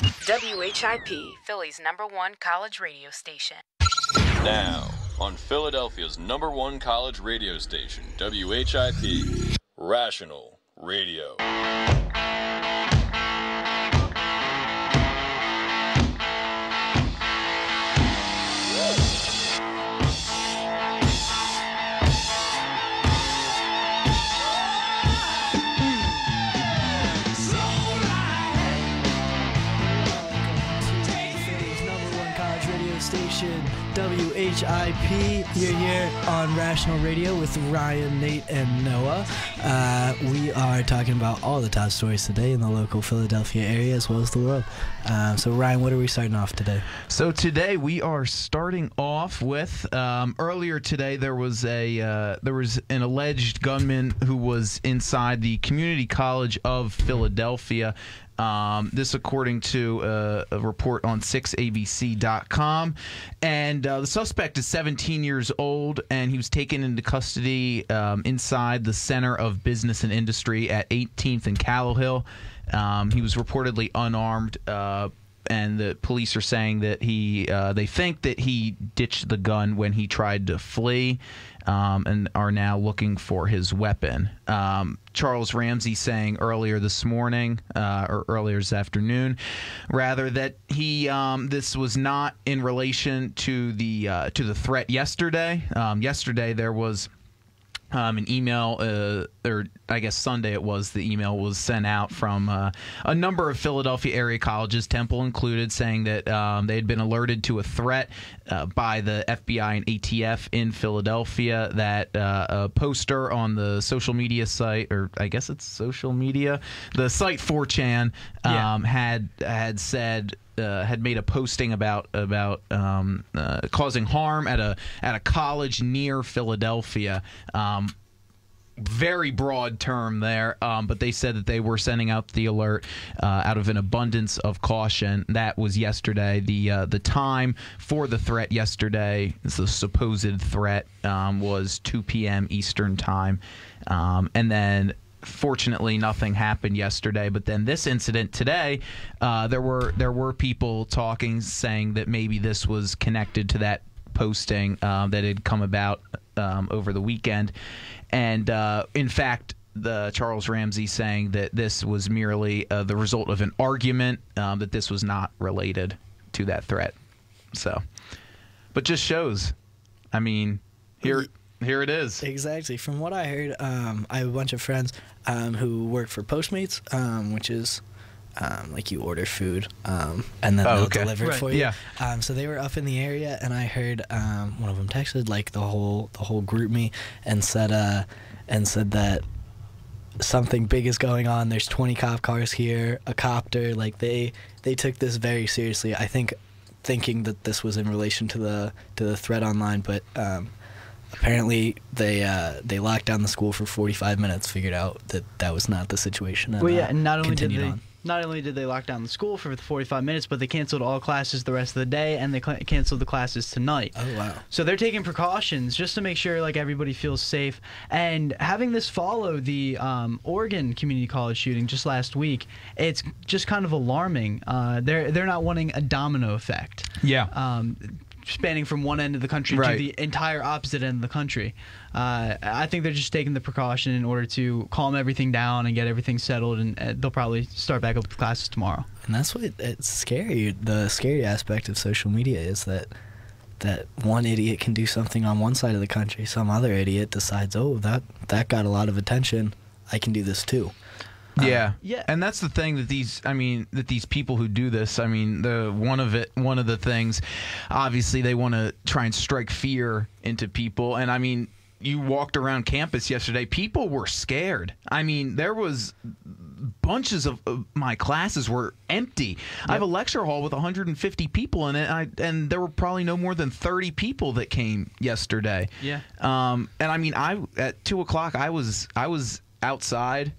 WHIP, Philly's #1 college radio station. Now, on Philadelphia's #1 college radio station, WHIP, Rational Radio. Station WHIP. You're here on Rational Radio with Ryan, Nate, and Noah. We are talking about all the top stories today in the local Philadelphia area as well as the world. So Ryan, what are we starting off today? So today we are starting off with earlier today there was an alleged gunman who was inside the Community College of Philadelphia. This according to a report on 6abc.com. And the suspect is 17 years old, and he was taken into custody inside the Center of Business and Industry at 18th and Callowhill. He was reportedly unarmed, and the police are saying that they think that he ditched the gun when he tried to flee, and are now looking for his weapon. Charles Ramsey saying earlier this morning, or earlier this afternoon, rather, that this was not in relation to the threat yesterday. Yesterday there was an email, or I guess Sunday it was, the email was sent out from a number of Philadelphia area colleges, Temple included, saying that they had been alerted to a threat by the FBI and ATF in Philadelphia, that a poster on the social media site, or I guess it's social media, the site 4chan, had made a posting about causing harm at a college near Philadelphia. Very broad term there, but they said that they were sending out the alert out of an abundance of caution. That was yesterday. The time for the threat yesterday, the supposed threat, was 2 p.m. Eastern time, and then fortunately nothing happened yesterday. But then this incident today, there were people talking, saying that maybe this was connected to that posting that had come about over the weekend. And in fact, the Charles Ramsey saying that this was merely the result of an argument, that this was not related to that threat. So, but just shows, I mean, here it is. Exactly. From what I heard, I have a bunch of friends who work for Postmates, which is like you order food and then they'll deliver it for you. Yeah. So they were up in the area, and I heard one of them texted like the whole group me and said that something big is going on. There's 20 cop cars here, a copter. Like they took this very seriously. I think, thinking that this was in relation to the threat online, but apparently they locked down the school for 45 minutes, figured out that was not the situation. And, and not only did they lock down the school for the 45 minutes, but they canceled all classes the rest of the day, and they canceled the classes tonight. Oh, wow. So they're taking precautions just to make sure like everybody feels safe. And having this follow the Oregon Community College shooting just last week, it's just kind of alarming. They're not wanting a domino effect. Yeah. Spanning from one end of the country to the entire opposite end of the country. I think they're just taking the precaution in order to calm everything down and get everything settled, and they'll probably start back up with classes tomorrow. And that's what it's scary. The scary aspect of social media is that one idiot can do something on one side of the country, some other idiot decides, oh, that got a lot of attention, I can do this too. Yeah, and that's the thing that these people who do this, I mean, one of the things, obviously they want to try and strike fear into people, and I mean, you walked around campus yesterday, people were scared. I mean, there was bunches of my classes were empty. Yep. I have a lecture hall with 150 people in it, and there were probably no more than 30 people that came yesterday. Yeah. And I mean, at 2 o'clock, I was outside.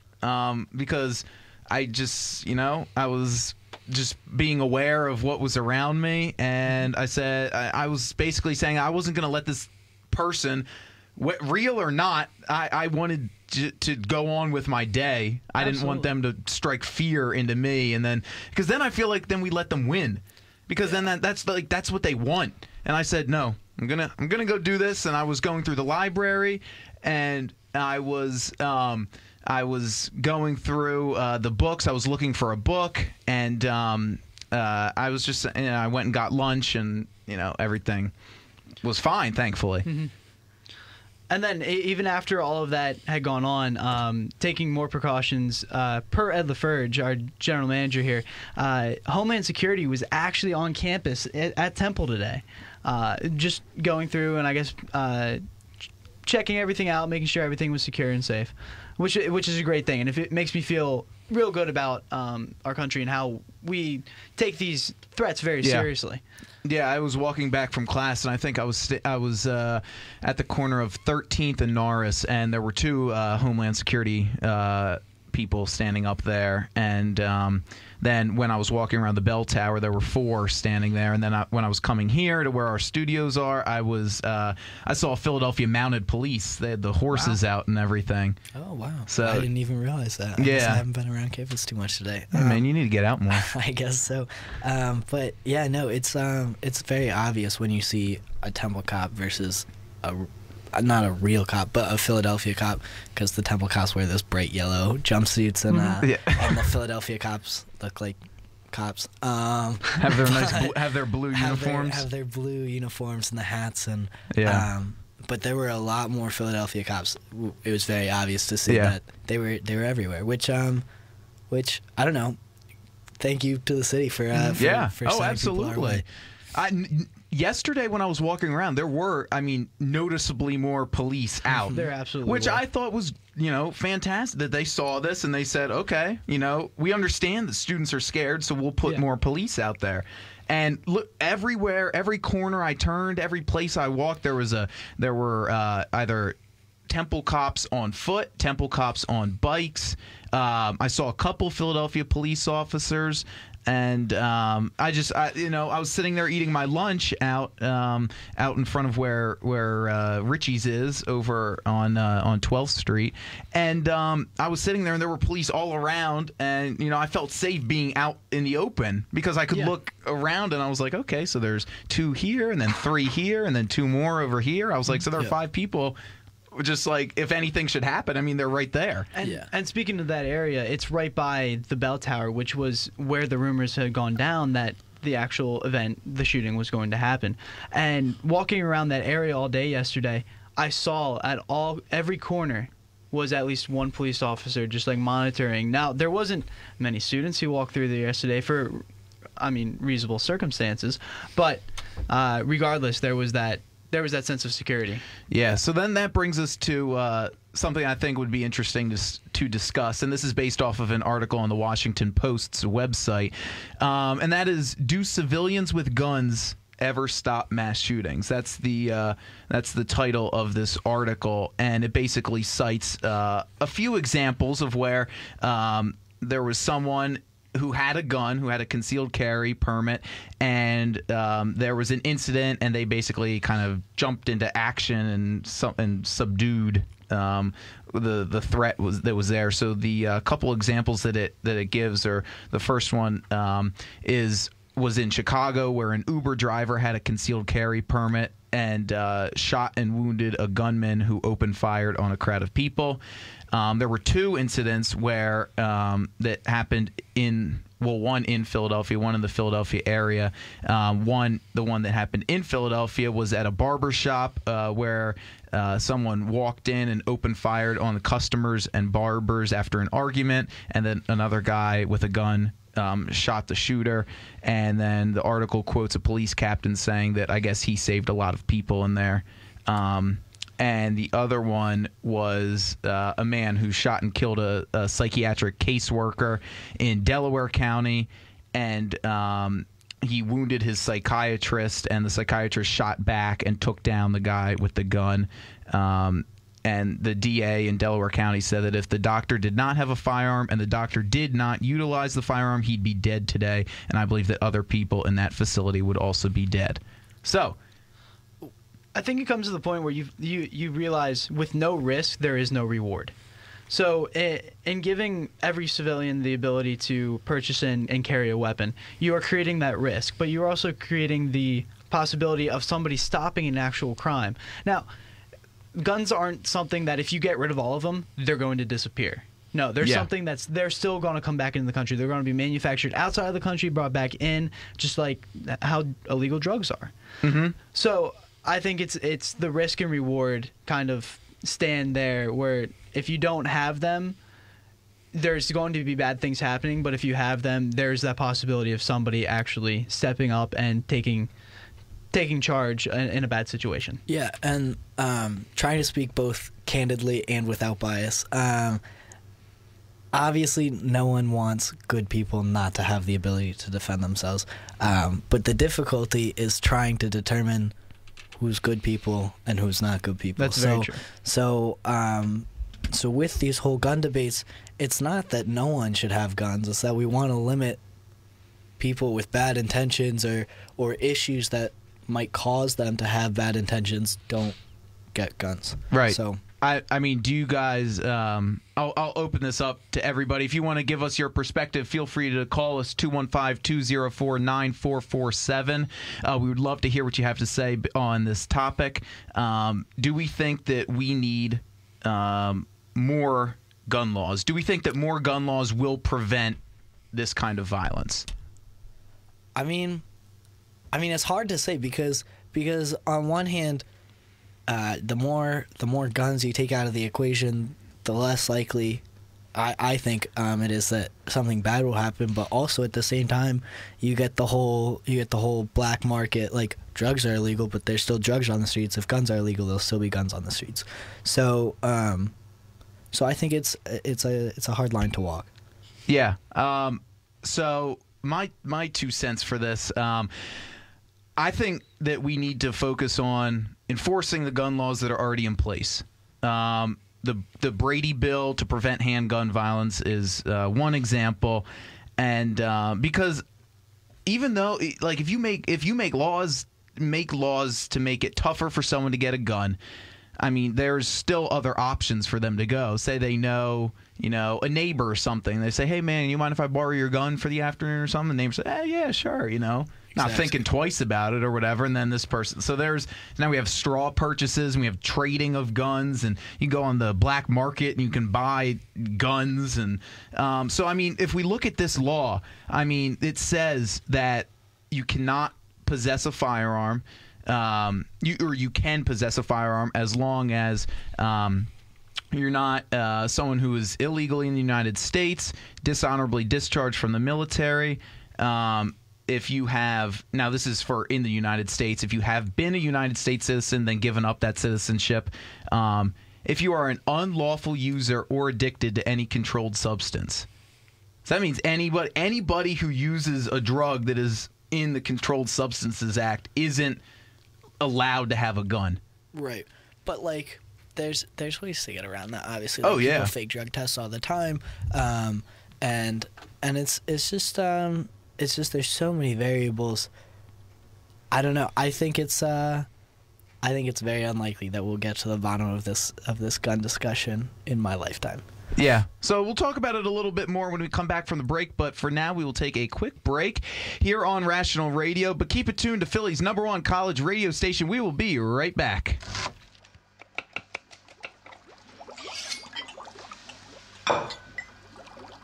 Because I just, I was just being aware of what was around me, and I said, I was basically saying I wasn't going to let this person real or not, I wanted to go on with my day. I didn't want them to strike fear into me, and then because then I feel like then we let them win, because then that's what they want. And I said no, I'm gonna go do this. And I was going through the library, and I was going through the books. I was looking for a book, and I was just I went and got lunch, and everything was fine, thankfully. Mm-hmm. And then even after all of that had gone on, taking more precautions, per Ed LaFurge, our general manager here, Homeland Security was actually on campus at Temple today, just going through and I guess checking everything out, making sure everything was secure and safe, which is a great thing. And if it makes me feel real good about our country and how we take these threats very seriously. Yeah, I was walking back from class, and I think I was at the corner of 13th and Norris, and there were two Homeland Security people standing up there. And then when I was walking around the bell tower, there were 4 standing there. And then when I was coming here to where our studios are, I saw Philadelphia Mounted Police. They had the horses out and everything. Oh, wow. So I didn't even realize that. I guess I haven't been around campus too much today. Hey, man, you need to get out more. I guess so. But yeah, no, it's very obvious when you see a Temple cop versus not a real cop, but a Philadelphia cop, because the Temple cops wear those bright yellow jumpsuits, and and the Philadelphia cops look like cops. Have their blue uniforms. Have their blue uniforms and the hats, and but there were a lot more Philadelphia cops. It was very obvious to see that they were everywhere. Which I don't know. Thank you to the city for sending people our way. Yesterday when I was walking around, there were, noticeably more police out. There absolutely Which were. I thought was, fantastic that they saw this and they said, okay, we understand that students are scared, so we'll put more police out there. And look, everywhere, every corner I turned, every place I walked, there were either Temple cops on foot, Temple cops on bikes. I saw a couple Philadelphia police officers. And I was sitting there eating my lunch out in front of where Richie's is over on 12th Street, and I was sitting there and there were police all around, and I felt safe being out in the open because I could look around and I was like, okay, so there's 2 here and then 3 here and then 2 more over here. I was like, so there are 5 people. Just like if anything should happen, they're right there. And speaking of that area, it's right by the bell tower, which was where the rumors had gone down that the actual event, the shooting, was going to happen. And walking around that area all day yesterday, I saw every corner was at least one police officer just like monitoring. Now, there wasn't many students who walked through there yesterday for, reasonable circumstances, but regardless, there was that sense of security. Yeah, so then that brings us to something I think would be interesting to discuss, and this is based off of an article on the Washington Post's website, and that is, do civilians with guns ever stop mass shootings? That's the title of this article, and it basically cites a few examples of where there was someone who had a gun, who had a concealed carry permit, and there was an incident, and they basically kind of jumped into action and subdued the threat that was there. So the couple examples that it gives are, the first one was in Chicago, where an Uber driver had a concealed carry permit and shot and wounded a gunman who opened fire on a crowd of people. There were 2 incidents where that happened one in Philadelphia, one in the Philadelphia area. The one that happened in Philadelphia was at a barber shop where someone walked in and opened fire on the customers and barbers after an argument, and then another guy with a gun shot the shooter. And then the article quotes a police captain saying that I guess he saved a lot of people in there. And the other one was a man who shot and killed a psychiatric caseworker in Delaware County, and he wounded his psychiatrist, and the psychiatrist shot back and took down the guy with the gun. And the DA in Delaware County said that if the doctor did not have a firearm and the doctor did not utilize the firearm, he'd be dead today. And I believe that other people in that facility would also be dead. So I think it comes to the point where you realize with no risk there is no reward. So in giving every civilian the ability to purchase and carry a weapon, you are creating that risk, but you're also creating the possibility of somebody stopping an actual crime. Now, guns aren't something that if you get rid of all of them, they're going to disappear. No, there's something they're still going to come back into the country. They're going to be manufactured outside of the country, brought back in, just like how illegal drugs are. Mm-hmm. So I think it's the risk and reward kind of stand there, where if you don't have them, there's going to be bad things happening, but if you have them, there's that possibility of somebody actually stepping up and taking charge in a bad situation. Yeah, and trying to speak both candidly and without bias. Obviously, no one wants good people not to have the ability to defend themselves, but the difficulty is trying to determine who's good people and who's not good people. That's very true. So with these whole gun debates, it's not that no one should have guns. It's that we want to limit people with bad intentions or issues that might cause them to have bad intentions don't get guns. Right. So I mean, do you guys? I'll open this up to everybody. If you want to give us your perspective, feel free to call us 215-204-9447. We would love to hear what you have to say on this topic. Do we think that we need more gun laws? Do we think that more gun laws will prevent this kind of violence? I mean, it's hard to say because on one hand, the more guns you take out of the equation, the less likely I think it is that something bad will happen. But also at the same time, you get the whole black market. Like, drugs are illegal, but there's still drugs on the streets. If guns are illegal, there'll still be guns on the streets. So I think it's a hard line to walk. Yeah. So my 2 cents for this. I think that we need to focus on enforcing the gun laws that are already in place. The Brady bill to prevent handgun violence is one example, and because even though, like, if you make laws to make it tougher for someone to get a gun, I mean, there's still other options for them to go. Say they know a neighbor or something. They say, "Hey, man, you mind if I borrow your gun for the afternoon or something?" The neighbor says, "Yeah, sure," Not thinking twice about it or whatever, and then this person. So now we have straw purchases, and we have trading of guns, and you go on the black market and you can buy guns. And so, I mean, if we look at this law, I mean, it says that you cannot possess a firearm. You can possess a firearm as long as you're not someone who is illegally in the United States, dishonorably discharged from the military. If you have, now this is for in the United States, if you have been a United States citizen, then given up that citizenship. If you are an unlawful user or addicted to any controlled substance. So that means anybody who uses a drug that is in the Controlled Substances Act isn't allowed to have a gun. Right. But, like, there's ways to get around that, obviously. Like, people fake drug tests all the time. And it's just there's so many variables. I don't know. I think it's very unlikely that we'll get to the bottom of this gun discussion in my lifetime. Yeah. So we'll talk about it a little bit more when we come back from the break, but for now we will take a quick break here on Rational Radio. But keep it tuned to Philly's #1 college radio station. We will be right back.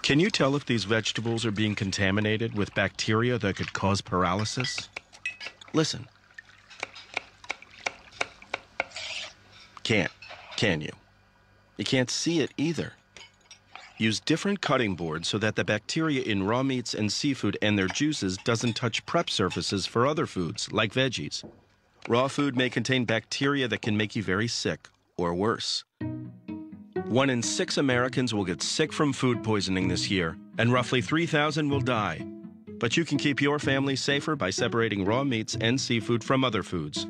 Can you tell if these vegetables are being contaminated with bacteria that could cause paralysis? Listen. Can't, can you? You can't see it either. Use different cutting boards so that the bacteria in raw meats and seafood and their juices doesn't touch prep surfaces for other foods, like veggies. Raw food may contain bacteria that can make you very sick, or worse. 1 in 6 Americans will get sick from food poisoning this year, and roughly 3,000 will die. But you can keep your family safer by separating raw meats and seafood from other foods.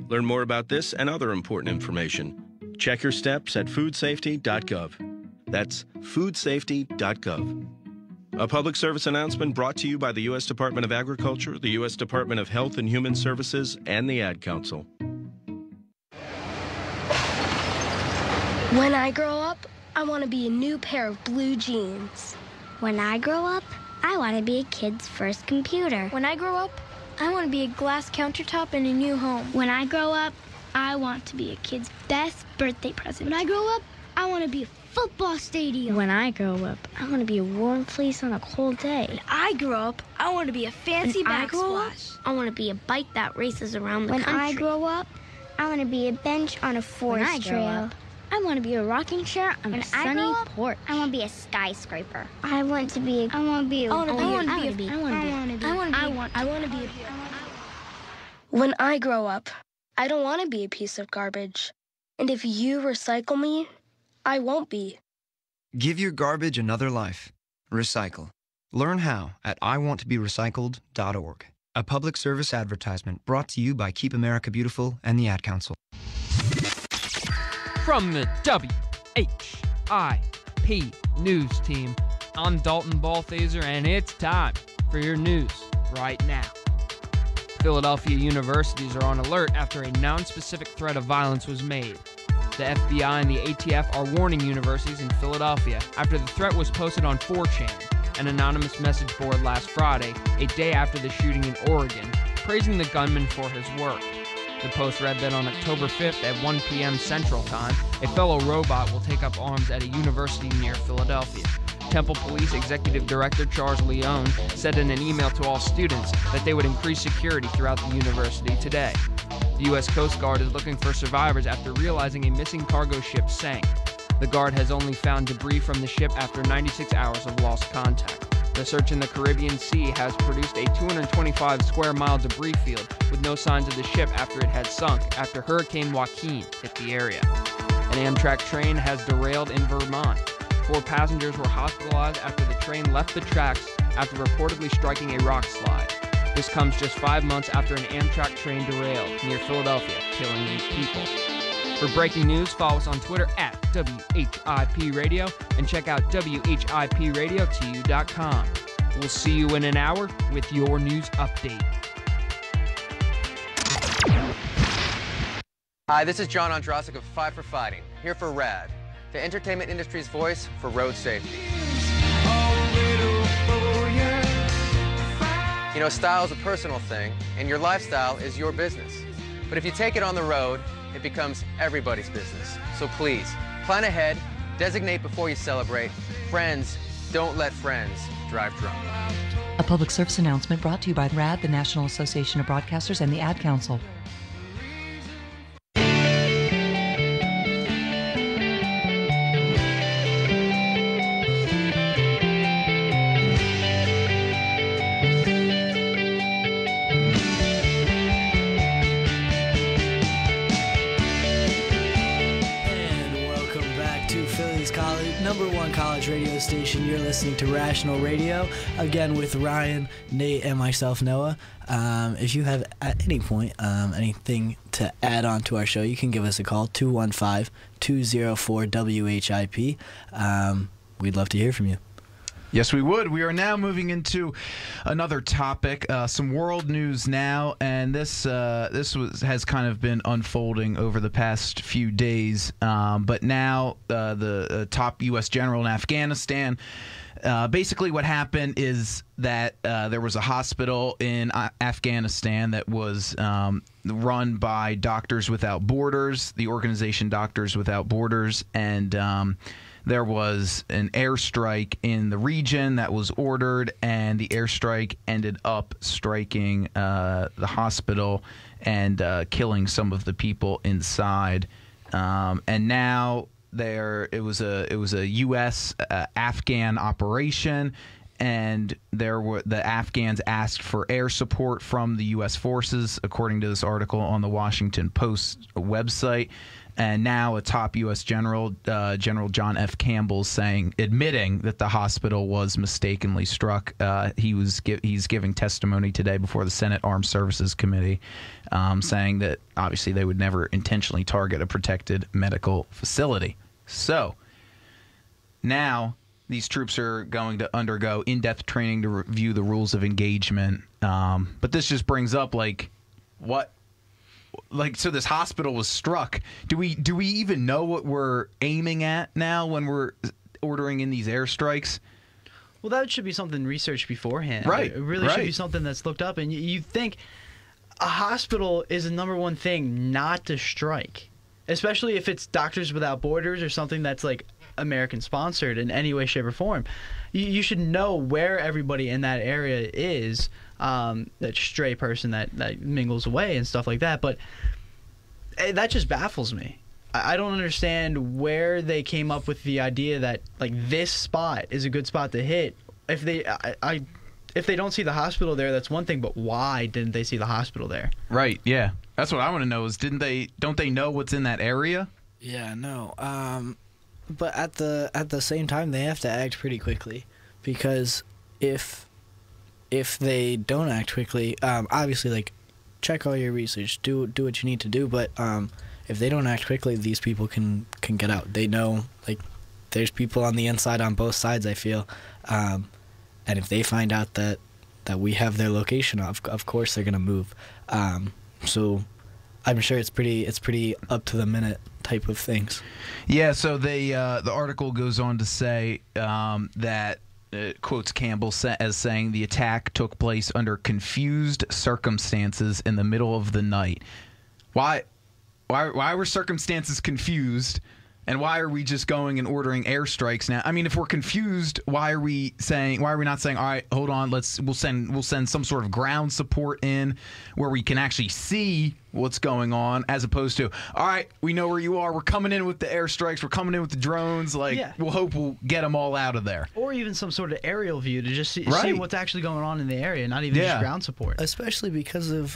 Learn more about this and other important information. Check your steps at foodsafety.gov. That's foodsafety.gov. A public service announcement brought to you by the U.S. Department of Agriculture, the U.S. Department of Health and Human Services, and the Ad Council. When I grow up, I want to be a new pair of blue jeans. When I grow up, I want to be a kid's first computer. When I grow up, I want to be a glass countertop in a new home. When I grow up, I want to be a kid's best birthday present. When I grow up, I want to be a football stadium. When I grow up, I want to be a warm fleece on a cold day. When I grow up, I want to be a fancy backsplash. I want to be a bike that races around the country. When I grow up, I want to be a bench on a forest trail. I want to be a rocking chair on a sunny porch. I want to be a skyscraper. I want to be When I grow up, I don't want to be a piece of garbage. And if you recycle me, I won't be. Give your garbage another life. Recycle. Learn how at iwanttoberecycled.org. A public service advertisement brought to you by Keep America Beautiful and the Ad Council. From the WHIP News Team, I'm Dalton Balthaser, and it's time for your news right now. Philadelphia universities are on alert after a non-specific threat of violence was made. The FBI and the ATF are warning universities in Philadelphia after the threat was posted on 4chan, an anonymous message board last Friday, a day after the shooting in Oregon, praising the gunman for his work. The post read that on October 5th at 1 p.m. Central Time, a fellow robot will take up arms at a university near Philadelphia. Temple Police Executive Director Charles Leone said in an email to all students that they would increase security throughout the university today. The U.S. Coast Guard is looking for survivors after realizing a missing cargo ship sank. The Guard has only found debris from the ship after 96 hours of lost contact. The search in the Caribbean Sea has produced a 225-square-mile debris field with no signs of the ship after it had sunk after Hurricane Joaquin hit the area. An Amtrak train has derailed in Vermont. 4 passengers were hospitalized after the train left the tracks after reportedly striking a rock slide. This comes just 5 months after an Amtrak train derailed near Philadelphia, killing 8 people. For breaking news, follow us on Twitter at WHIP Radio and check out WHIPRadioTU.com. We'll see you in an hour with your news update. Hi, this is John Ondrasik of Five for Fighting, here for RAD, the entertainment industry's voice for road safety. You know, style is a personal thing, and your lifestyle is your business. But if you take it on the road, it becomes everybody's business. So please, plan ahead, designate before you celebrate. Friends, don't let friends drive drunk. A public service announcement brought to you by RAD, the National Association of Broadcasters, and the Ad Council. #1 college radio station. You're listening to Rational Radio, again with Ryan, Nate, and myself, Noah. If you have at any point anything to add on to our show, you can give us a call, 215-204-WHIP. We'd love to hear from you. Yes, we would. We are now moving into another topic, some world news now, and this has kind of been unfolding over the past few days. But now the top U.S. general in Afghanistan. Basically, what happened is that there was a hospital in Afghanistan that was run by Doctors Without Borders, the organization Doctors Without Borders, and there was an airstrike in the region that was ordered, and the airstrike ended up striking the hospital and killing some of the people inside. And now it was a U.S. Afghan operation, and the Afghans asked for air support from the U.S. forces, according to this article on the Washington Post website. And now a top U.S. general, General John F. Campbell, admitting that the hospital was mistakenly struck. He's giving testimony today before the Senate Armed Services Committee, saying that obviously they would never intentionally target a protected medical facility. So now these troops are going to undergo in-depth training to review the rules of engagement. But this just brings up, like, what so this hospital was struck. Do we even know what we're aiming at now when we're ordering in these airstrikes? Well, that should be something researched beforehand. Right. It really should be something that's looked up. And you think a hospital is the number one thing not to strike, especially if it's Doctors Without Borders or something that's like American sponsored in any way, shape, or form. You should know where everybody in that area is, that stray person that mingles away and stuff like that. But that just baffles me. I don't understand where they came up with the idea that like this spot is a good spot to hit. If they don't see the hospital there, that's one thing. But why didn't they see the hospital there? Right. Yeah. That's what I want to know. Is don't they know what's in that area? Yeah. No. But at the same time, they have to act pretty quickly, because if they don't act quickly, obviously, like, check all your research, do what you need to do, but if they don't act quickly, these people can get out. They know, like, there's people on the inside on both sides, I feel, and if they find out that we have their location, of course they're gonna move. So I'm sure it's pretty up to the minute type of things. Yeah. So the article goes on to say that. Quotes Campbell as saying the attack took place under confused circumstances in the middle of the night. Why were circumstances confused, and why are we just going and ordering airstrikes now? I mean, if we're confused, why are we not saying, all right, hold on, we'll send some sort of ground support in where we can actually see what's going on, as opposed to, all right, we know where you are, we're coming in with the airstrikes, we're coming in with the drones, we'll hope we'll get them all out of there. Or even some sort of aerial view to just see what's actually going on in the area, not even just ground support. Especially because of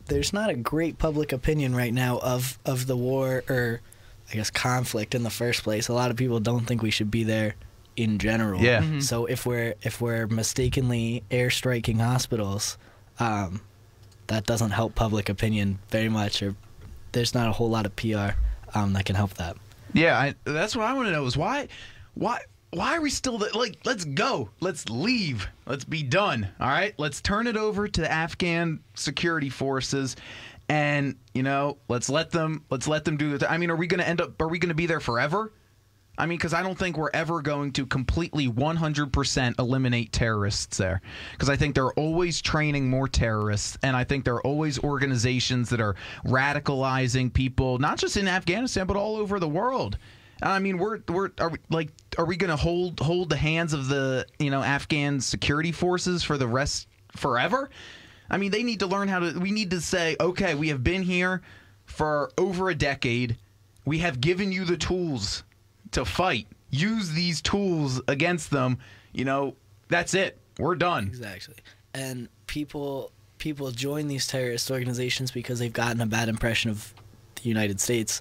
there's not a great public opinion right now of the war, or I guess conflict in the first place. A lot of people don't think we should be there in general. Yeah. Mm-hmm. So if we're mistakenly airstriking hospitals, that doesn't help public opinion very much, or there's not a whole lot of PR that can help that. Yeah, that's what I want to know is why are we still there? Like, let's go, let's leave, let's be done. All right, let's turn it over to the Afghan security forces. And, let's let them do it. I mean, are we going to be there forever? I mean, because I don't think we're ever going to completely 100% eliminate terrorists there. Because I think they're always training more terrorists. And I think there are always organizations that are radicalizing people, not just in Afghanistan, but all over the world. I mean, are we going to hold the hands of the, Afghan security forces for the rest forever? I mean, they need to learn we need to say, okay, we have been here for over a decade. We have given you the tools to fight. Use these tools against them. That's it. We're done. Exactly. And people join these terrorist organizations because they've gotten a bad impression of the United States,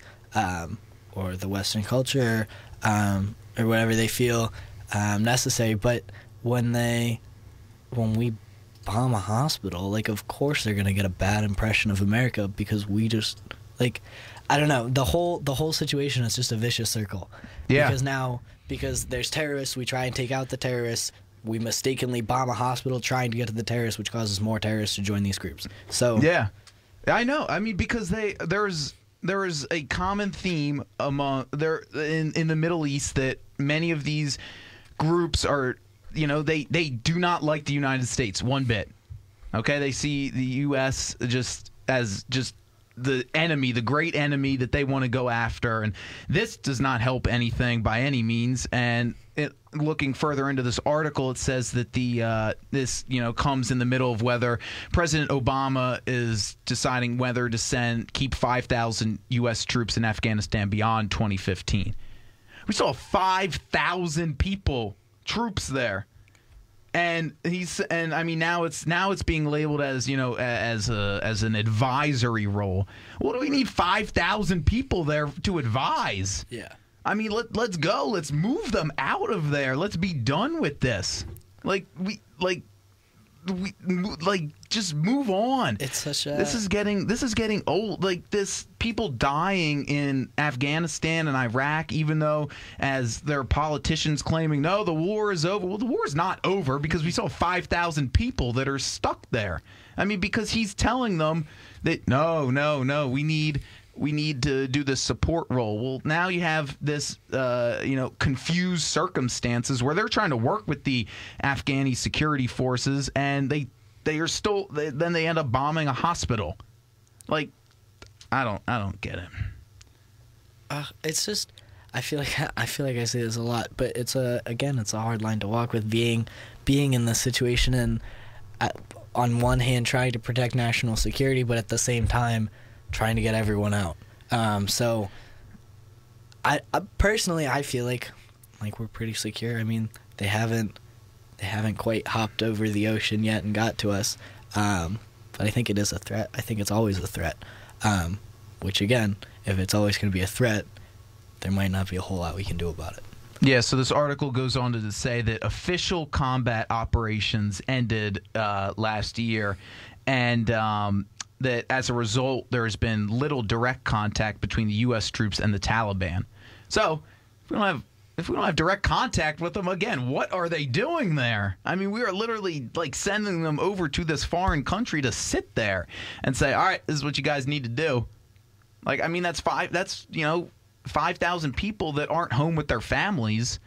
or the Western culture, or whatever they feel necessary. But when we bomb a hospital, of course they're gonna get a bad impression of America, because we just I don't know, the whole situation is just a vicious circle. Yeah. Because there's terrorists, we try and take out the terrorists, we mistakenly bomb a hospital trying to get to the terrorists, which causes more terrorists to join these groups. So yeah, I know. I mean, because there is a common theme in the Middle East that many of these groups are. They do not like the United States one bit. Okay, they see the U.S. as the enemy, the great enemy that they want to go after, and this does not help anything by any means. And looking further into this article, it says that this comes in the middle of whether President Obama is deciding whether to keep 5,000 U.S. troops in Afghanistan beyond 2015. We saw 5,000 troops there, and I mean now it's being labeled as as an advisory role. What do we need 5,000 people there to advise? Yeah, I mean let's go, let's move them out of there, let's be done with this. just move on. It's such a this is getting old. Like this, people dying in Afghanistan and Iraq, even though as their politicians claiming, no, the war is over. Well, the war is not over because we saw 5,000 people that are stuck there. I mean, because he's telling them that no, we need to do this support role. Well, now you have this, confused circumstances where they're trying to work with the Afghani security forces, and they end up bombing a hospital. Like, I don't get it. It's just, I feel like I say this a lot, but it's a hard line to walk with being in this situation and on one hand trying to protect national security, but at the same time trying to get everyone out. So I personally, I feel like we're pretty secure. I mean, they haven't quite hopped over the ocean yet and got to us. But I think it is a threat. I think it's always a threat. Which again, if it's always going to be a threat, there might not be a whole lot we can do about it. Yeah, so this article goes on to say that official combat operations ended last year, and that as a result, there has been little direct contact between the U.S. troops and the Taliban. So, if we don't have direct contact with them, again, what are they doing there? I mean, we are literally like sending them over to this foreign country to sit there and say, all right, this is what you guys need to do. Like, I mean, that's 5,000 people that aren't home with their families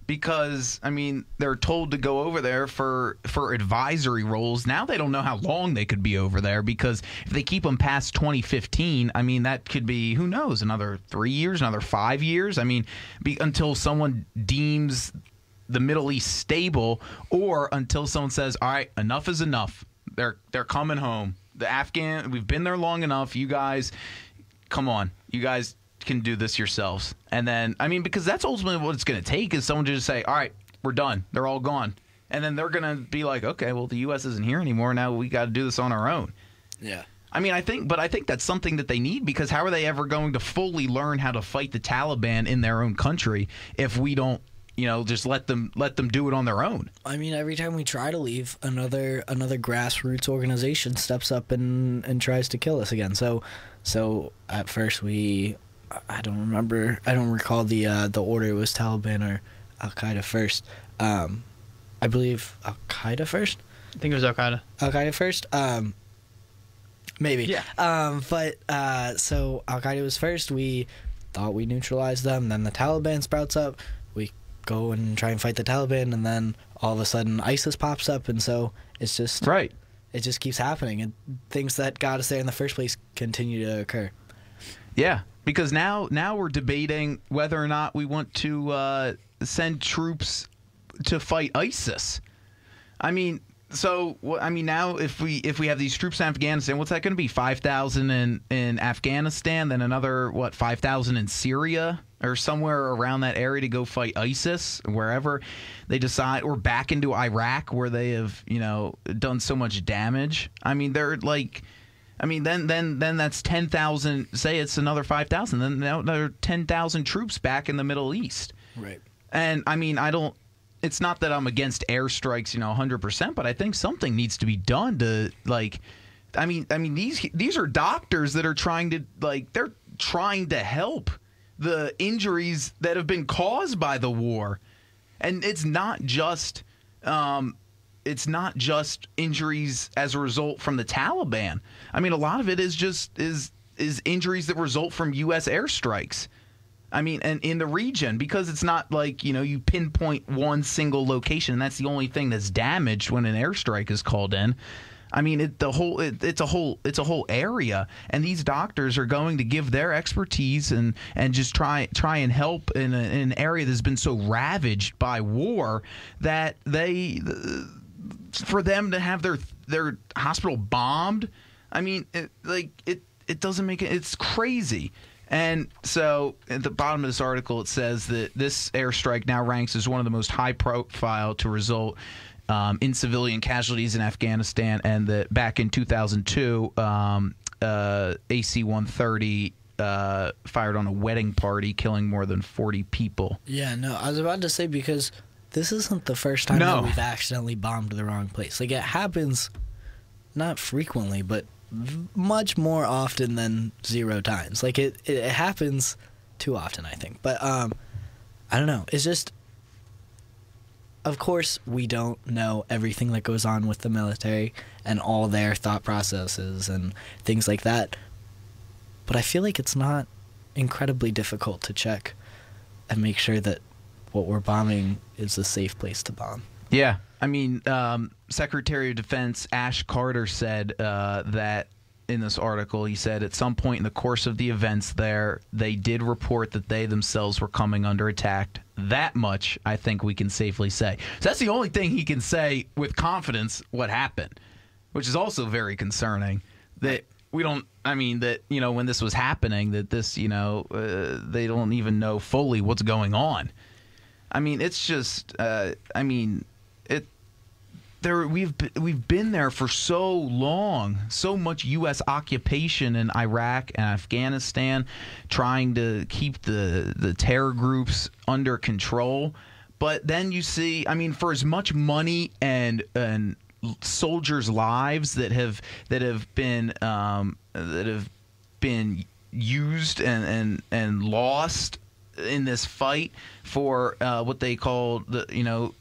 because, I mean, they're told to go over there for advisory roles. Now they don't know how long they could be over there because if they keep them past 2015, I mean, that could be, who knows, another 3 years, another 5 years. I mean, until someone deems the Middle East stable or until someone says, all right, enough is enough. They're coming home. We've been there long enough. You guys, come on. You guys can do this yourselves. And then, I mean, because that's ultimately what it's going to take is someone to just say, all right, we're done. They're all gone. And then they're going to be like, okay, well, the U.S. isn't here anymore. Now we got to do this on our own. Yeah. I mean, I think that's something that they need because how are they ever going to fully learn how to fight the Taliban in their own country if we don't, just let them do it on their own? I mean, every time we try to leave, another grassroots organization steps up and tries to kill us again. So at first I don't recall the order. It was Taliban or Al-Qaeda first. I believe Al-Qaeda first. I think it was Al-Qaeda. Al-Qaeda first. Maybe. Yeah. So Al-Qaeda was first. We thought we neutralized them. Then the Taliban sprouts up. We go and try and fight the Taliban, and then all of a sudden ISIS pops up, and so it's just right. It just keeps happening, and things that got us there in the first place continue to occur. Yeah. Because now we're debating whether or not we want to send troops to fight ISIS. I mean, now if we have these troops in Afghanistan, what's that going to be? 5,000 in Afghanistan, then another 5,000 in Syria or somewhere around that area to go fight ISIS, wherever they decide, or back into Iraq where they have done so much damage. I mean, they're like. I mean, then that's 10,000. Say it's another 5,000. Then there are 10,000 troops back in the Middle East. Right. And I mean, it's not that I'm against airstrikes, 100%, but I think something needs to be done to I mean, these are doctors that are trying to help the injuries that have been caused by the war, and it's not just. It's not just injuries as a result from the Taliban. I mean, a lot of it is just is injuries that result from U.S. airstrikes. I mean, and in the region, because it's not like, you pinpoint one single location and that's the only thing that's damaged when an airstrike is called in. I mean, it's a whole area, and these doctors are going to give their expertise and just try and help in an area that's been so ravaged by war that for them to have their hospital bombed, I mean, it doesn't make it. It's crazy. And so at the bottom of this article, it says that this airstrike now ranks as one of the most high profile to result in civilian casualties in Afghanistan, and that back in 2002, AC-130 fired on a wedding party, killing more than 40 people. Yeah, no, I was about to say because this isn't the first time No. that we've accidentally bombed the wrong place. Like, it happens not frequently, but much more often than 0 times. Like, it happens too often, I think. But I don't know. It's just, of course, we don't know everything that goes on with the military and all their thought processes and things like that. But I feel like it's not incredibly difficult to check and make sure that what we're bombing is a safe place to bomb. Yeah. I mean, Secretary of Defense Ash Carter said that in this article, he said at some point in the course of the events there, they did report that they themselves were coming under attack. That much, I think we can safely say. So that's the only thing he can say with confidence what happened, which is also very concerning. That we don't, I mean, that, you know, when this was happening, that this, you know, they don't even know fully what's going on. I mean, it's just, we've been there for so long, so much U.S. occupation in Iraq and Afghanistan, trying to keep the terror groups under control. But then you see, I mean, for as much money and soldiers' lives that have been used and lost in this fight for what they call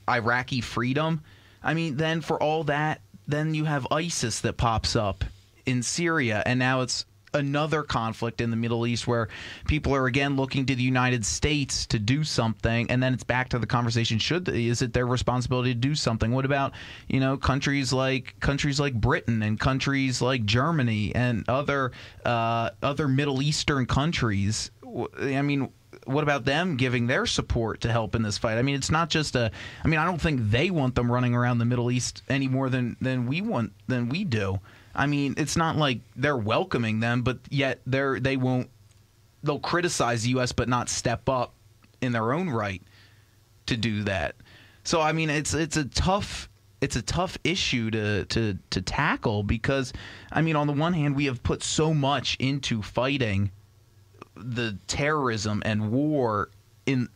Iraqi freedom. I mean, then for all that, then you have ISIS that pops up in Syria, and now it's another conflict in the Middle East where people are again looking to the United States to do something, and then it's back to the conversation: is it their responsibility to do something? What about countries like Britain and countries like Germany and other Middle Eastern countries? I mean, what about them giving their support to help in this fight? I mean, it's not just I don't think they want them running around the Middle East any more than we do. I mean, it's not like they're welcoming them, but yet they'll criticize the U.S. but not step up in their own right to do that. So I mean, it's a tough issue to tackle, because I mean, on the one hand, we have put so much into fighting the terrorism and war in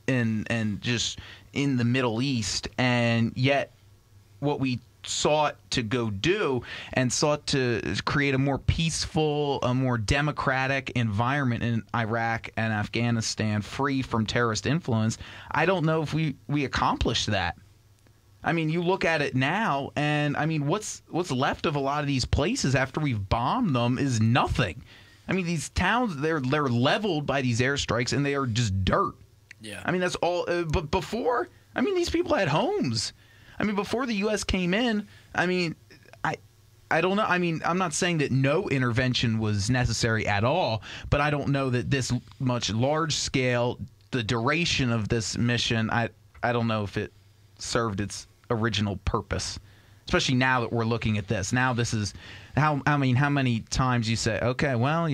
just in the Middle East, and yet what we sought to go do and sought to create a more peaceful, a more democratic environment in Iraq and Afghanistan, free from terrorist influence. I don't know if we accomplished that. I mean, you look at it now, and I mean, what's left of a lot of these places after we've bombed them is nothing. I mean, these towns, they're leveled by these airstrikes, and they are just dirt. Yeah. I mean, that's all. But before, I mean, these people had homes. I mean, before the U.S. came in, I mean, I don't know. I mean, I'm not saying that no intervention was necessary at all, but I don't know that this much large scale, the duration of this mission, I don't know if it served its original purpose. Especially now that we're looking at this. Now this is how many times you say, okay, well,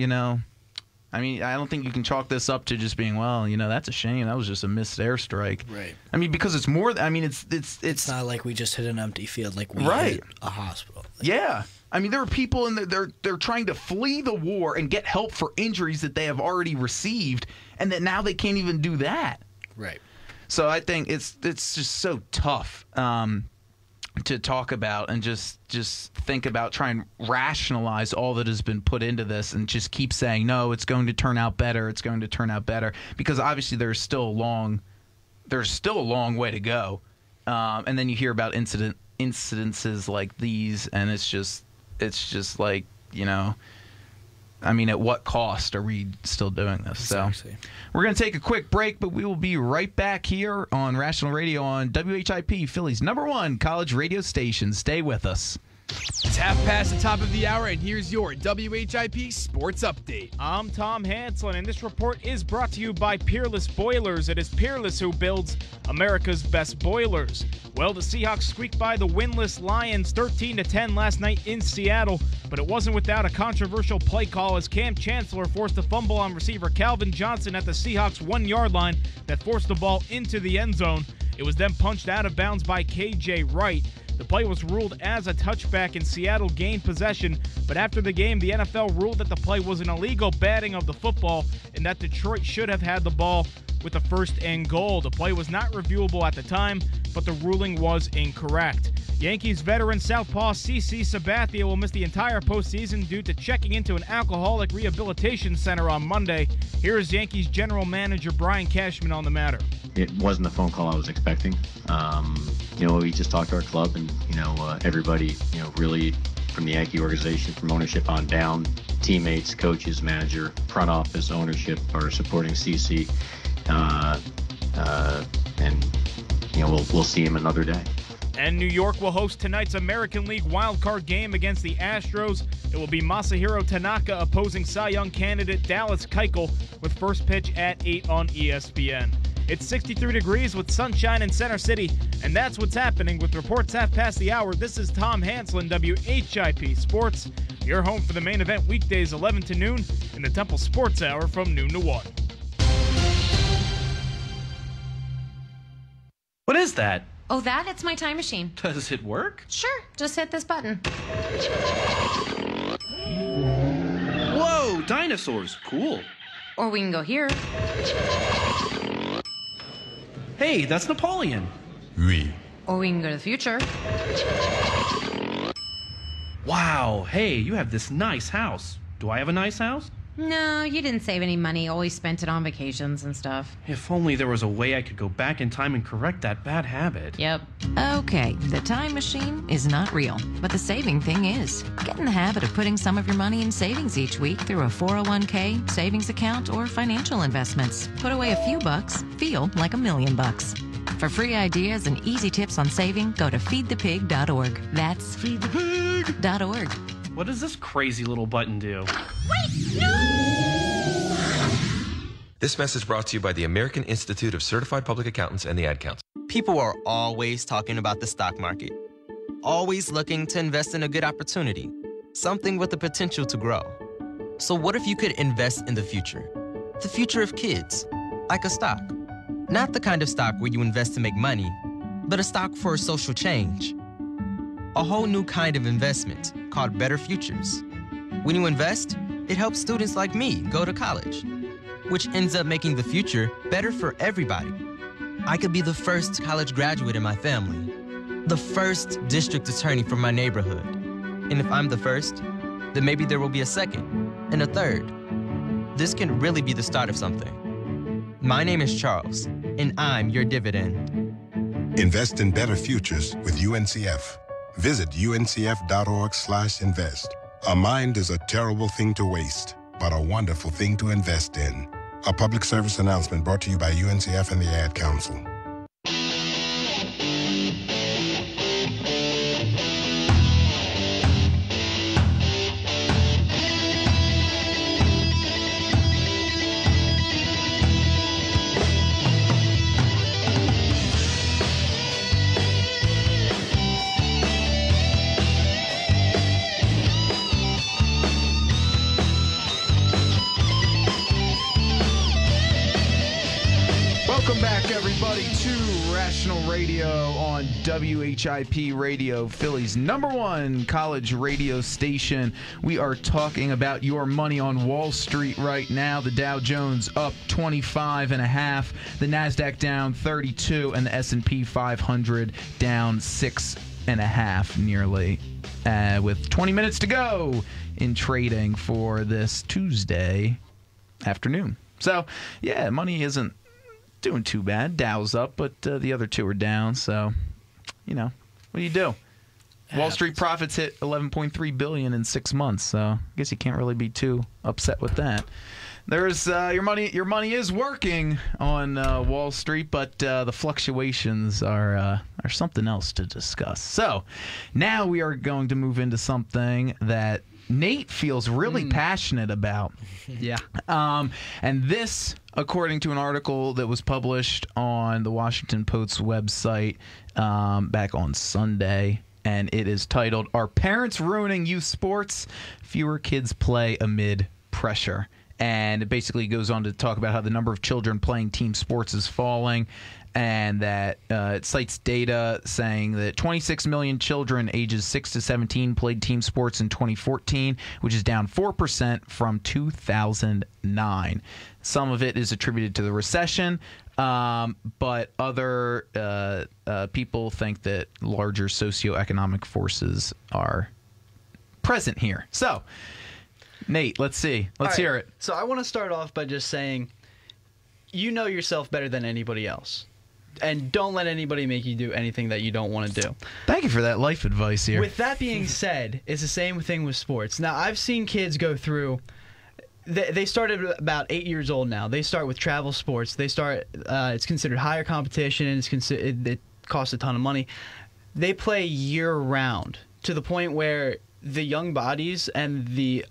I mean, I don't think you can chalk this up to just being, well, that's a shame. That was just a missed airstrike. Right. I mean, because it's more. I mean, it's not like we just hit an empty field, like we right. hit a hospital. Yeah. I mean, there are people they're trying to flee the war and get help for injuries that they have already received, and that now they can't even do that. Right. So I think it's just so tough to talk about and just think about, try and rationalize all that has been put into this, and just keep saying, no, it's going to turn out better. It's going to turn out better, because obviously there's still a long way to go. And then you hear about incidences like these, and it's just like, I mean, at what cost are we still doing this? Exactly. So we're going to take a quick break, but we will be right back here on Rational Radio on WHIP, Philly's #1 college radio station. Stay with us. It's half past the top of the hour, and here's your WHIP Sports Update. I'm Tom Hanslin, and this report is brought to you by Peerless Boilers. It is Peerless who builds America's best boilers. Well, the Seahawks squeaked by the winless Lions 13-10 last night in Seattle, but it wasn't without a controversial play call as Cam Chancellor forced a fumble on receiver Calvin Johnson at the Seahawks 1-yard line that forced the ball into the end zone. It was then punched out of bounds by KJ Wright. The play was ruled as a touchback and Seattle gained possession, but after the game, the NFL ruled that the play was an illegal batting of the football and that Detroit should have had the ball with a 1st and goal. The play was not reviewable at the time. but the ruling was incorrect. Yankees veteran southpaw CC Sabathia will miss the entire postseason due to checking into an alcoholic rehabilitation center on Monday. Here is Yankees general manager Brian Cashman on the matter. It wasn't the phone call I was expecting. We just talked to our club, and everybody, really from the Yankee organization, from ownership on down, teammates, coaches, manager, front office, ownership are supporting CC, and we'll see him another day. And New York will host tonight's American League wildcard game against the Astros. It will be Masahiro Tanaka opposing Cy Young candidate Dallas Keuchel with first pitch at 8 on ESPN. It's 63 degrees with sunshine in Center City, and that's what's happening with reports half past the hour. This is Tom Hanslin, WHIP Sports, your home for the main event weekdays 11 to noon in the Temple Sports Hour from noon to 1. What is that? Oh, it's my time machine. Does it work? Sure, just hit this button. Whoa, dinosaurs, cool. Or we can go here. Hey, that's Napoleon. Oui. Or we can go to the future. Wow, hey, you have this nice house. Do I have a nice house? No, you didn't save any money, always spent it on vacations and stuff. If only there was a way I could go back in time and correct that bad habit. Yep. Okay, the time machine is not real, but the saving thing is. Get in the habit of putting some of your money in savings each week through a 401k, savings account, or financial investments. Put away a few bucks, feel like $1 million. For free ideas and easy tips on saving, go to feedthepig.org. That's feedthepig.org. What does this crazy little button do? Wait, no! This message brought to you by the American Institute of Certified Public Accountants and the Ad Council. People are always talking about the stock market, always looking to invest in a good opportunity, something with the potential to grow. So what if you could invest in the future of kids, like a stock? Not the kind of stock where you invest to make money, but a stock for social change. A whole new kind of investment called Better Futures. When you invest, it helps students like me go to college, which ends up making the future better for everybody. I could be the first college graduate in my family, the first district attorney from my neighborhood. And if I'm the first, then maybe there will be a second and a third. This can really be the start of something. My name is Charles, and I'm your dividend. Invest in better futures with UNCF. Visit uncf.org/invest. A mind is a terrible thing to waste, but a wonderful thing to invest in. A public service announcement brought to you by UNCF and the Ad Council. Welcome back, everybody, to Rational Radio on WHIP Radio, Philly's #1 college radio station. We are talking about your money on Wall Street right now. The Dow Jones up 25.5, the NASDAQ down 32, and the S&P 500 down 6.5 nearly, with 20 minutes to go in trading for this Tuesday afternoon. So, yeah, money isn't doing too bad. Dow's up, but the other two are down. So, what do you do? Wall Street profits hit $11.3 billion in 6 months. So I guess you can't really be too upset with that. There's your money. Your money is working on Wall Street, but the fluctuations are something else to discuss. So now we are going to move into something that Nate feels really passionate about. Yeah. And this, according to an article that was published on the Washington Post's website back on Sunday, and it is titled, "Are Parents Ruining Youth Sports? Fewer Kids Play Amid Pressure." And it basically goes on to talk about how the number of children playing team sports is falling, and that it cites data saying that 26 million children ages 6 to 17 played team sports in 2014, which is down 4% from 2009. Some of it is attributed to the recession, But other people think that larger socioeconomic forces are present here. So, Nate, let's see. Let's hear it. So I want to start off by just saying, you know yourself better than anybody else. And don't let anybody make you do anything that you don't want to do. Thank you for that life advice here. With that being said, it's the same thing with sports. Now, I've seen kids go through... They started about 8 years old now. They start with travel sports. They start. It's considered higher competition, and it costs a ton of money. They play year round to the point where the young bodies and the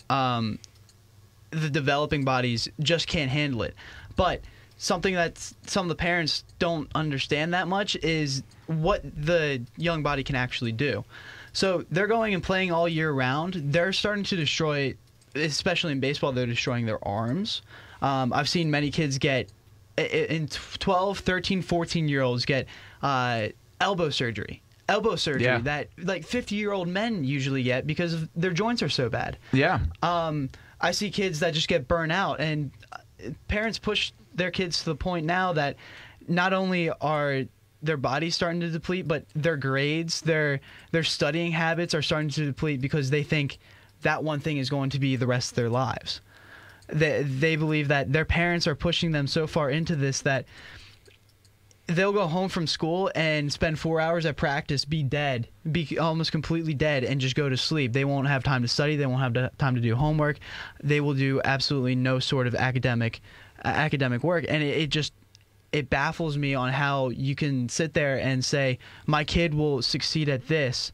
developing bodies just can't handle it. But something that some of the parents don't understand that much is what the young body can actually do. So they're going and playing all year round. They're starting to destroy. Especially in baseball, they're destroying their arms. I've seen many kids get, in 12, 13, 14-year-olds get elbow surgery. That like 50-year-old men usually get because their joints are so bad. Yeah. I see kids that just get burnt out, and parents push their kids to the point now that not only are their bodies starting to deplete, but their grades, their studying habits are starting to deplete because they think that one thing is going to be the rest of their lives. They believe that their parents are pushing them so far into this that they'll go home from school and spend 4 hours at practice, be dead, be almost completely dead, and just go to sleep. They won't have time to study. They won't have time to do homework. They will do absolutely no sort of academic work. And it baffles me on how you can sit there and say, my kid will succeed at this.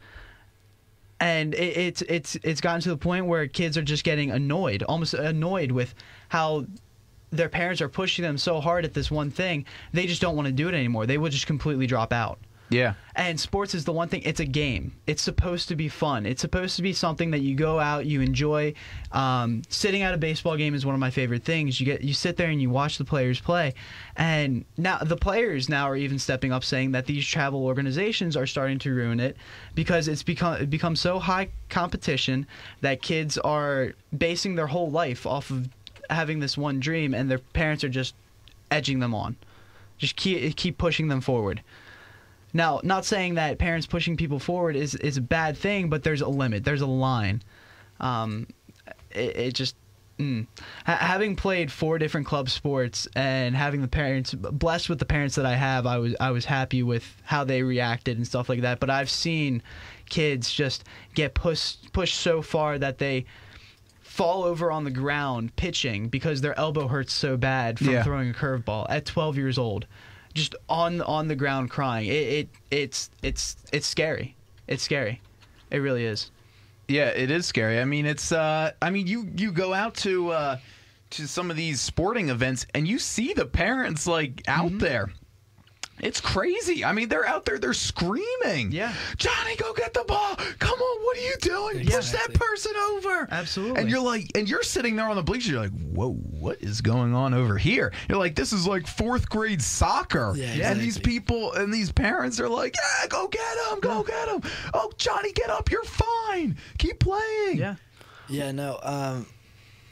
And it's gotten to the point where kids are just getting almost annoyed with how their parents are pushing them so hard at this one thing. They just don't want to do it anymore. They will just completely drop out. Yeah. And sports is the one thing. It's a game. It's supposed to be fun. It's supposed to be something that you go out, you enjoy. Sitting at a baseball game is one of my favorite things. You sit there and you watch the players play. And now the players now are even stepping up, saying that these travel organizations are starting to ruin it because it become so high competition that kids are basing their whole life off of having this one dream, and their parents are just edging them on, just keep pushing them forward. Now, not saying that parents pushing people forward is a bad thing, but there's a limit. There's a line. Having played 4 different club sports and having the parents, blessed with the parents that I have, I was happy with how they reacted and stuff like that. But I've seen kids just get pushed so far that they fall over on the ground pitching because their elbow hurts so bad from throwing a curveball at 12 years old. Just on the ground crying. It's scary. It's scary. It really is. Yeah, it is scary. I mean, it's you go out to some of these sporting events and you see the parents like out there. It's crazy. I mean, they're out there, they're screaming. Yeah. Johnny, go get the ball. Come on, what are you doing? Yeah, push that person over. Absolutely. And you're sitting there on the bleachers, you're like, whoa, what is going on over here? You're like, this is like 4th grade soccer. Yeah, exactly. And these people and these parents are like, yeah, go get him, go get him. Oh, Johnny, get up, you're fine. Keep playing. Yeah. Yeah, no,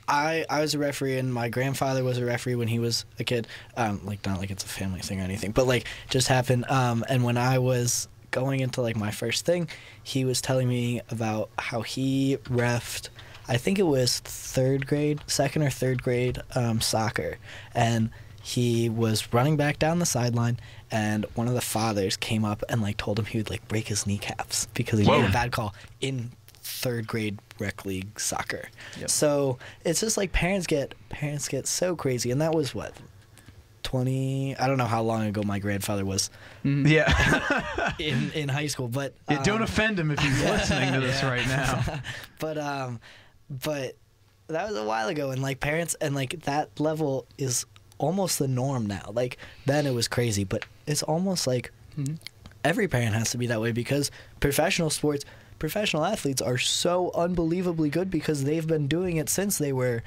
I was a referee, and my grandfather was a referee when he was a kid. Like, not like it's a family thing or anything, but like just happened. And when I was going into like my first thing, he was telling me about how he reffed, I think it was 2nd or 3rd grade soccer, and he was running back down the sideline, and one of the fathers came up and like told him he would like break his kneecaps because he made a bad call in 3rd grade rec league soccer. Yep. So it's just like parents get so crazy, and that was what, 20, I don't know how long ago my grandfather was in high school, but don't offend him if he's listening to this right now. But that was a while ago, and like parents, and like that level is almost the norm now. Like then it was crazy, but it's almost like every parent has to be that way because professional athletes are so unbelievably good because they've been doing it since they were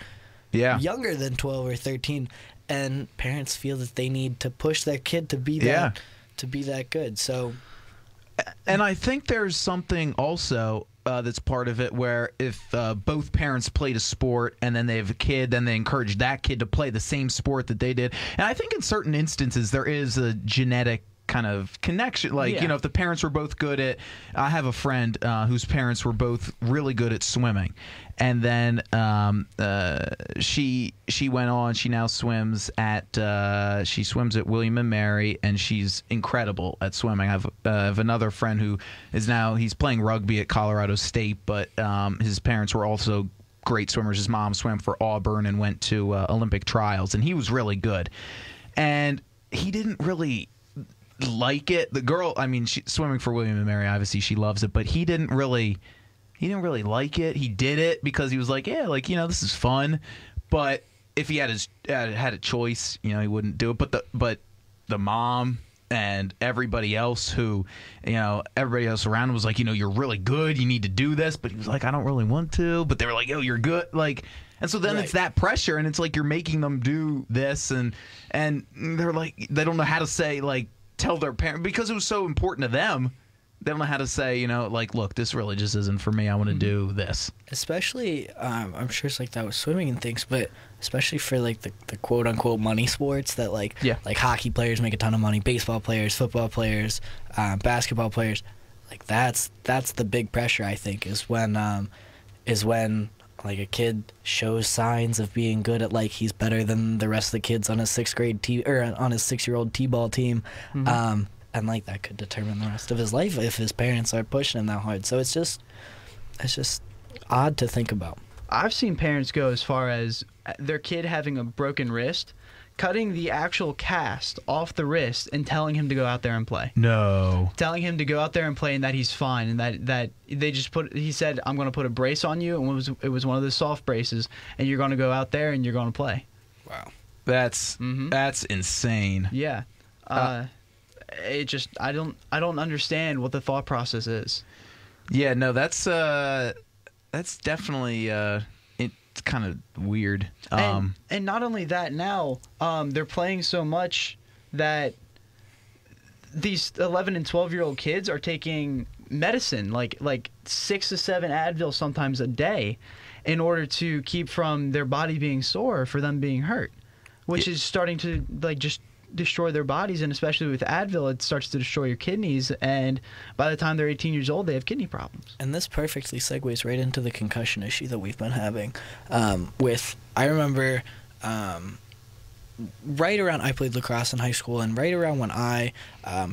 younger than 12 or 13, and parents feel that they need to push their kid to be that good. So, and I think there's something also that's part of it, where if both parents played a sport and then they have a kid, then they encourage that kid to play the same sport that they did. And I think in certain instances there is a genetic kind of connection, like if the parents were both good at, I have a friend whose parents were both really good at swimming, and then she went on, she now swims at William and Mary, and she's incredible at swimming. I have another friend who is now, he's playing rugby at Colorado State, but his parents were also great swimmers. His mom swam for Auburn and went to Olympic trials, and he was really good, and he didn't really like it. The girl, I mean, swimming for William and Mary, obviously she loves it, but he didn't really like it. He did it because he was like, yeah, like, this is fun. But if he had a choice, he wouldn't do it. But the mom and everybody else everybody else around him was like, you're really good, you need to do this. But he was like, I don't really want to. But they were like, yo, you're good. Like, and so then it's that pressure, and it's like you're making them do this, and they're like, they don't know how to say, like, tell their parent, because it was so important to them. They don't know how to say, like, look, this really just isn't for me. I want to do this. Especially, I'm sure it's like that with swimming and things, but especially for like the quote unquote money sports that like hockey players make a ton of money, baseball players, football players, basketball players. Like that's the big pressure, I think, is when like a kid shows signs of being good at, like, he's better than the rest of the kids on his 6-year-old t-ball team. And like that could determine the rest of his life if his parents are pushing him that hard. So it's just odd to think about. I've seen parents go as far as their kid having a broken wrist, cutting the actual cast off the wrist and telling him to go out there and play. No. Telling him to go out there and play, and that he's fine, and that they just he said, I'm going to put a brace on you, and it was one of the soft braces, and you're going to go out there and you're going to play. Wow. That's insane. Yeah. It just, I don't understand what the thought process is. Yeah, no, that's definitely it's kind of weird. And not only that, now they're playing so much that these 11 and 12-year-old kids are taking medicine, like 6 to 7 Advil sometimes a day, in order to keep from their body being sore, for them being hurt, which is starting to like just destroy their bodies. And especially with Advil, it starts to destroy your kidneys, and by the time they're 18 years old, they have kidney problems. And this perfectly segues right into the concussion issue that we've been having. I remember right around, I played lacrosse in high school, and right around when I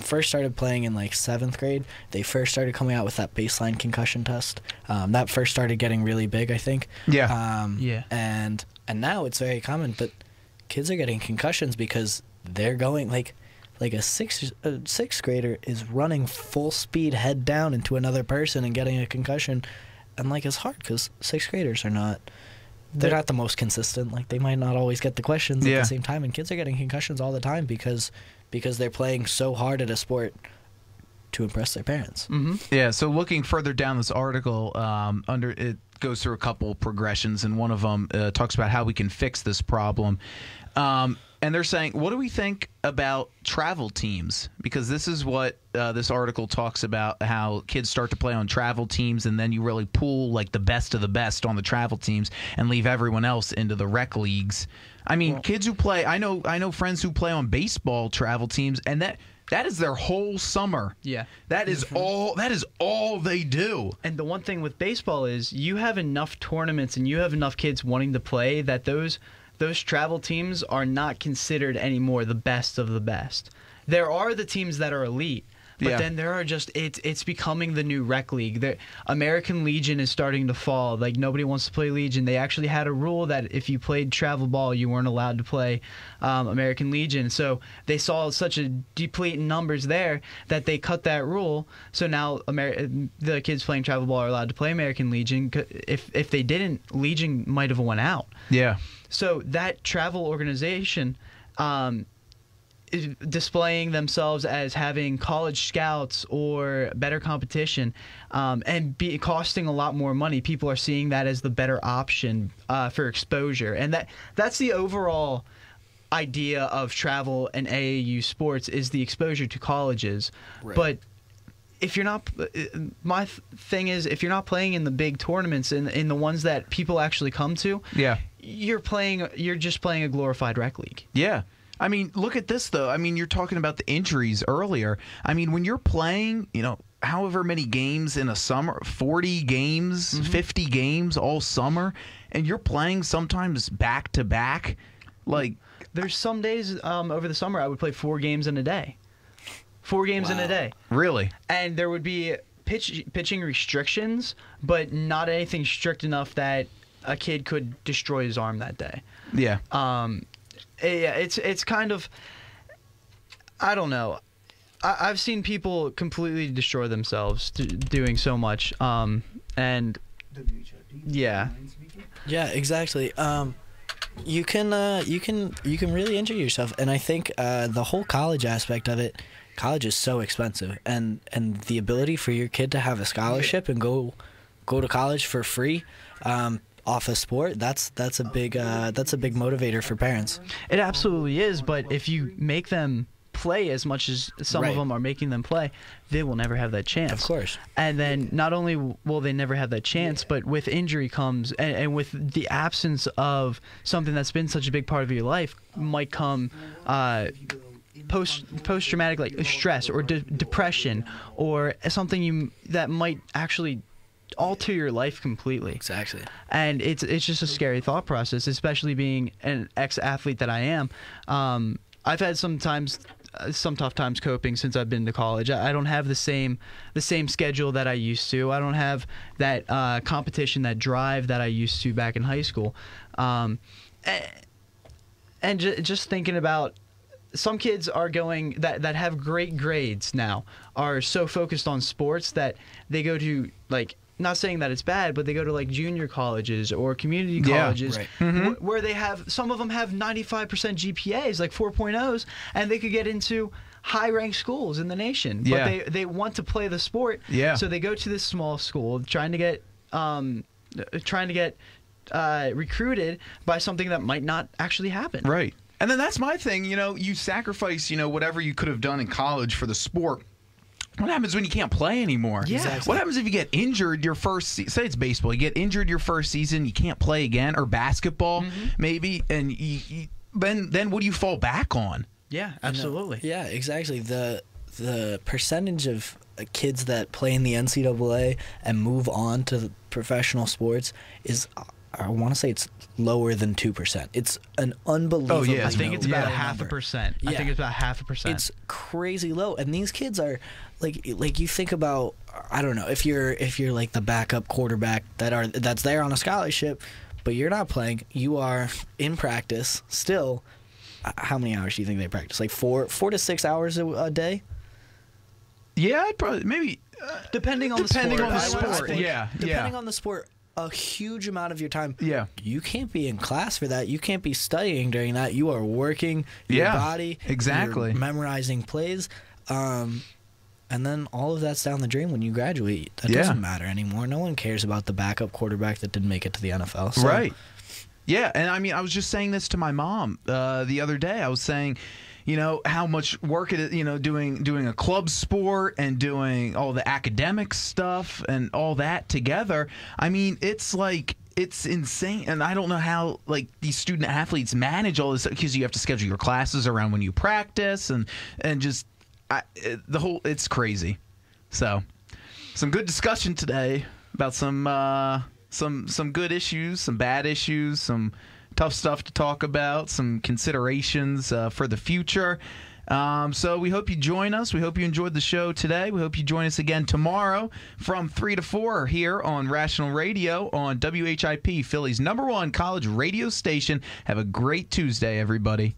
first started playing in like 7th grade, they first started coming out with that baseline concussion test. That first started getting really big, I think. Yeah. And now it's very common, but kids are getting concussions because they're going like a sixth grader is running full speed head down into another person and getting a concussion, and like it's hard because 6th graders are not the most consistent. Like they might not always get the questions at the same time, and kids are getting concussions all the time because they're playing so hard at a sport to impress their parents. Yeah. So looking further down this article, it goes through a couple progressions, and one of them talks about how we can fix this problem. And they're saying, what do we think about travel teams? Because this is what this article talks about, how kids start to play on travel teams, and then you really pool like the best of the best on the travel teams and leave everyone else into the rec leagues. I mean, kids who play, I know friends who play on baseball travel teams, and that is their whole summer. Yeah. That is all they do. And the one thing with baseball is you have enough tournaments and you have enough kids wanting to play that those travel teams are not considered anymore the best of the best. There are the teams that are elite, but then there are just it's becoming the new rec league. The American Legion is starting to fall. Like nobody wants to play Legion. They actually had a rule that if you played travel ball, you weren't allowed to play American Legion. So they saw such a deplete in numbers there that they cut that rule. So now the kids playing travel ball are allowed to play American Legion. If they didn't, Legion might have won out. Yeah. So that travel organization is displaying themselves as having college scouts or better competition and costing a lot more money. People are seeing that as the better option for exposure. And that's the overall idea of travel and AAU sports, is the exposure to colleges. Right. But if you're not, my thing is, if you're not playing in the big tournaments, in the ones that people actually come to, you're just playing a glorified rec league. Yeah. I mean, look at this, though. I mean, you're talking about the injuries earlier. I mean, when you're playing, however many games in a summer, 40 games, 50 games all summer, and you're playing sometimes back to back, like there's some days over the summer I would play 4 games in a day. 4 games in a day. Really? And there would be pitching restrictions, but not anything strict enough that a kid could destroy his arm that day. Yeah. It's kind of, I don't know. I've seen people completely destroy themselves doing so much. And yeah, exactly. You can really injure yourself, and I think the whole college aspect of it. College is so expensive, and the ability for your kid to have a scholarship and go to college for free. Off a sport, that's a big motivator for parents. It absolutely is, but if you make them play as much as some of them are making them play, they will never have that chance. Of course. And then not only will they never have that chance, but with injury comes, and with the absence of something that's been such a big part of your life, might come post-traumatic like stress or depression or something that might actually alter your life completely. Exactly. And it's just a scary thought process, especially being an ex-athlete that I am. I've had some tough times coping since I've been to college. I don't have the same schedule that I used to. I don't have that competition, that drive that I used to back in high school. And just thinking about some kids are going that have great grades now are so focused on sports that they go to, like, not saying that it's bad, but they go to like junior colleges or community colleges where they have, some of them have 95% GPAs, like 4.0s, and they could get into high-ranked schools in the nation. But they want to play the sport, so they go to this small school trying to get recruited by something that might not actually happen. Right. And then that's my thing, you sacrifice, whatever you could have done in college for the sport. What happens when you can't play anymore? Yeah. Exactly. What happens if you get injured your first say it's baseball, you get injured your first season, you can't play again, or basketball maybe, and then what do you fall back on? Yeah, absolutely. Yeah, exactly. The percentage of kids that play in the NCAA and move on to the professional sports is, I want to say it's lower than 2%. It's an unbelievable. Oh yeah, I think it's about 0.5%. Yeah. I think it's about 0.5%. It's crazy low, and these kids are like you think about, I don't know, if you're like the backup quarterback that's there on a scholarship, but you're not playing, you are in practice still. How many hours do you think they practice? Like 4 to 6 hours a day? Yeah, I'd probably maybe depending on the sport. Depending on the sport. A huge amount of your time. Yeah. You can't be in class for that. You can't be studying during that. You are working your body. Exactly. You're memorizing plays. And then all of that's down the drain when you graduate. That doesn't matter anymore. No one cares about the backup quarterback that didn't make it to the NFL. So. Right. Yeah, and I mean, I was just saying this to my mom the other day. I was saying, how much work it is, doing a club sport and doing all the academic stuff and all that together. I mean, it's insane. And I don't know how, these student athletes manage all this, because you have to schedule your classes around when you practice and just it's crazy. So, some good discussion today about some good issues, some bad issues, some tough stuff to talk about, some considerations for the future. So we hope you join us. We hope you enjoyed the show today. We hope you join us again tomorrow from 3 to 4 here on Rational Radio on WHIP, Philly's #1 college radio station. Have a great Tuesday, everybody.